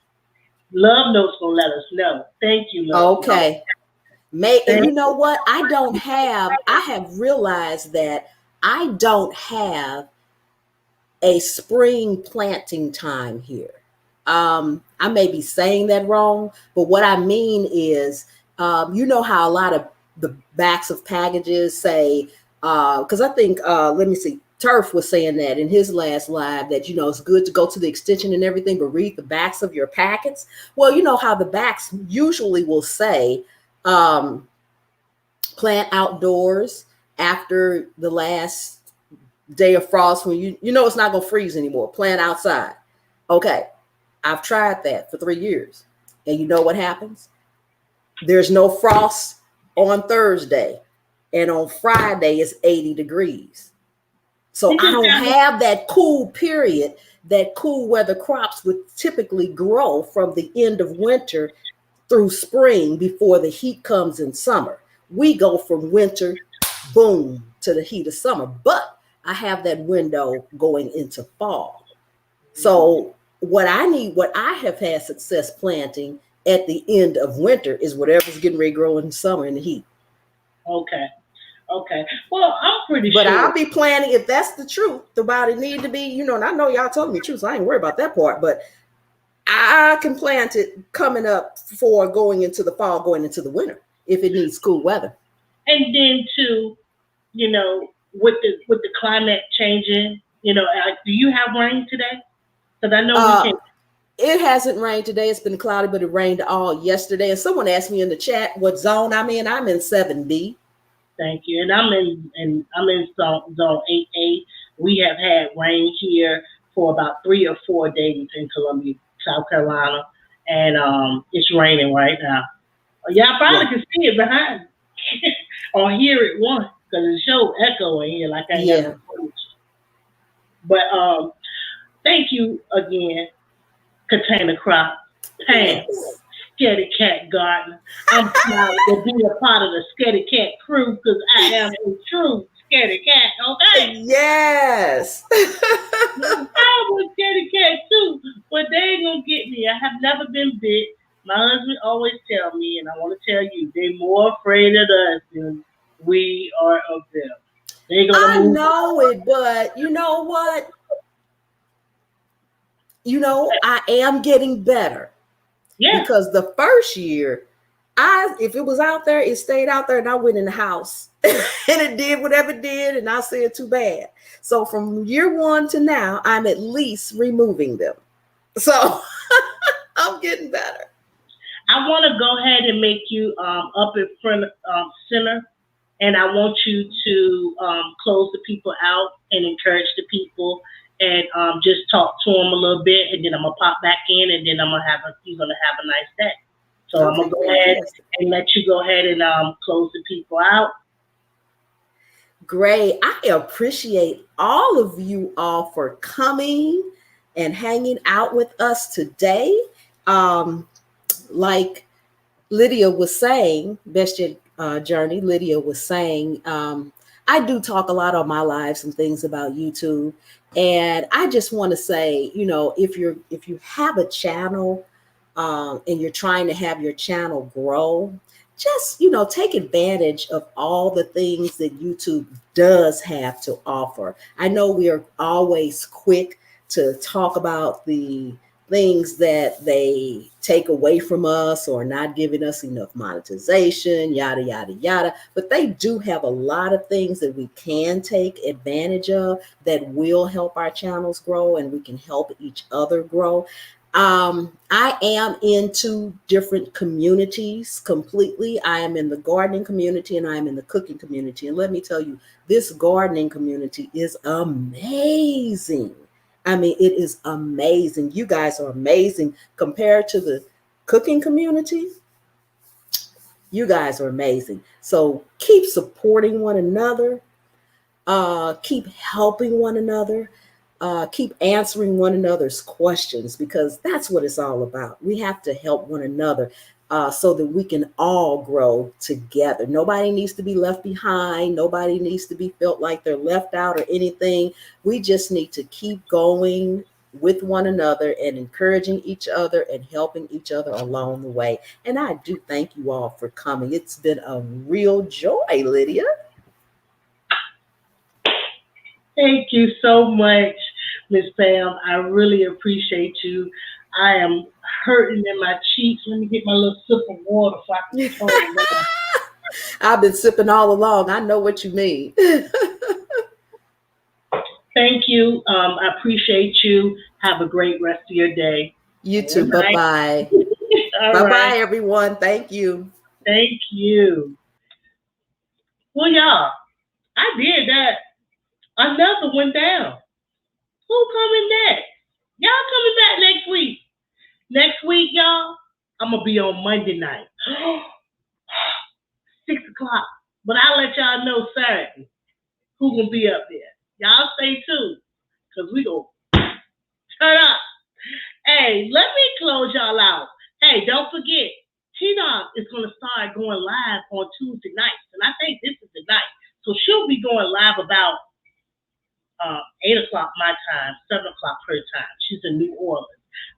Love Note's gonna let us know. Thank you, Love. Okay. And you know what? I have realized that I don't have a spring planting time here. I may be saying that wrong, but what I mean is, you know how a lot of the backs of packages say, because I think, let me see, Turf was saying that in his last live that, it's good to go to the extension and everything, but read the backs of your packets. Well, you know how the backs usually will say, plant outdoors after the last day of frost when you know it's not going to freeze anymore. Plant outside. Okay. I've tried that for 3 years. And you know what happens? There's no frost on Thursday. And on Friday, it's 80 degrees. So I don't have that cool period, that cool where the crops would typically grow from the end of winter through spring before the heat comes in summer. We go from winter, boom, to the heat of summer. But I have that window going into fall. So what I have had success planting at the end of winter is whatever's getting ready to grow in summer in the heat. Okay. Well, I'm pretty sure. But I'll be planting, if that's the truth about it need to be, and I know y'all telling me the truth, so I ain't worried about that part, but I can plant it coming up for going into the fall, going into the winter, if it needs cool weather. And then too, with the climate changing, do you have rain today? Because I know we can't. It hasn't rained today. It's been cloudy, but it rained all yesterday. And someone asked me in the chat what zone I'm in. I'm in 7B. Thank you. And I'm in zone 8A. We have had rain here for about 3 or 4 days in Columbia, South Carolina, and it's raining right now. Y'all probably can see it behind me or hear it once because it shows echo in here like I have. But thank you again, Container Crop, Pam, Scaredy Cat Garden. I'm proud to be a part of the Scaredy Cat crew because I am a true Scaredy Cat, okay? Yes. I was Scaredy Cat too, but they ain't gonna get me. I have never been bit. My husband always tell me, and I want to tell you, they're more afraid of us than we are of them. I know it, but you know what? I am getting better. Yeah. Because the first year, if it was out there, it stayed out there, and I went in the house, and it did whatever it did, and I said too bad. So from year 1 to now, I'm at least removing them. So I'm getting better. I want to go ahead and make you up in front center, and I want you to close the people out and encourage the people, and just talk to them a little bit, and then I'm gonna pop back in, and then you're gonna have a nice day. So I'm gonna go ahead and let you go ahead and close the people out. Great. I appreciate all of you all for coming and hanging out with us today. Like Lydia was saying, Bestyet Journey, Lydia was saying, I do talk a lot on my lives and things about YouTube. And I just want to say, if you have a channel and you're trying to have your channel grow, just, take advantage of all the things that YouTube does have to offer. I know we are always quick to talk about the things that they take away from us or not giving us enough monetization, yada, yada, yada. But they do have a lot of things that we can take advantage of that will help our channels grow, and we can help each other grow. I am into different communities completely. I am in the gardening community and I am in the cooking community. And let me tell you, this gardening community is amazing. I mean, it is amazing. You guys are amazing compared to the cooking community. You guys are amazing. So keep supporting one another. Keep helping one another. Keep answering one another's questions, because that's what it's all about. We have to help one another so that we can all grow together. Nobody needs to be left behind. Nobody needs to be felt like they're left out or anything. We just need to keep going with one another and encouraging each other and helping each other along the way. And I do thank you all for coming. It's been a real joy, Lydia. Thank you so much, Miss Pam. I really appreciate you. I am hurting in my cheeks. Let me get my little sip of water so I can calm down. I've been sipping all along. I know what you mean. Thank you. I appreciate you. Have a great rest of your day. You too. Bye. Bye-bye. Bye-bye, right. Everyone. Thank you. Thank you. Well, y'all, I did that. Another one down. Who coming next? Y'all coming back next week. Next week, y'all, I'm going to be on Monday night. 6 o'clock. But I'll let y'all know Saturday who going to be up there. Y'all stay tuned, because we going to turn up. Hey, let me close y'all out. Hey, don't forget, T-Dog is going to start going live on Tuesday nights. And I think this is the night. So she'll be going live about 8 o'clock my time, 7 o'clock her time. She's in New Orleans.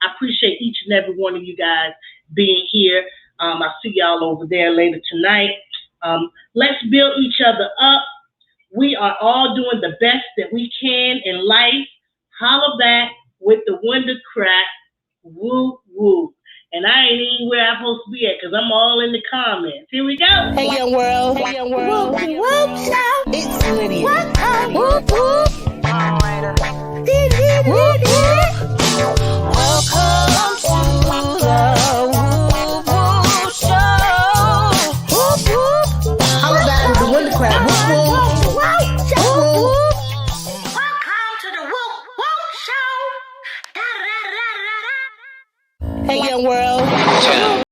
I appreciate each and every one of you guys being here. I'll see y'all over there later tonight. Let's build each other up. We are all doing the best that we can in life. Holla back with the Wonder Crack. Woo woo. And I ain't even where I'm supposed to be at, because I'm all in the comments. Here we go. Hey, Youngworld. Hey, Youngworld. Woop Woop Show. It's Lydia. Woop Woop. Woop Woop. Welcome to the Woop Woop Show. Woop Woop. Holla back with the Wonder Crab.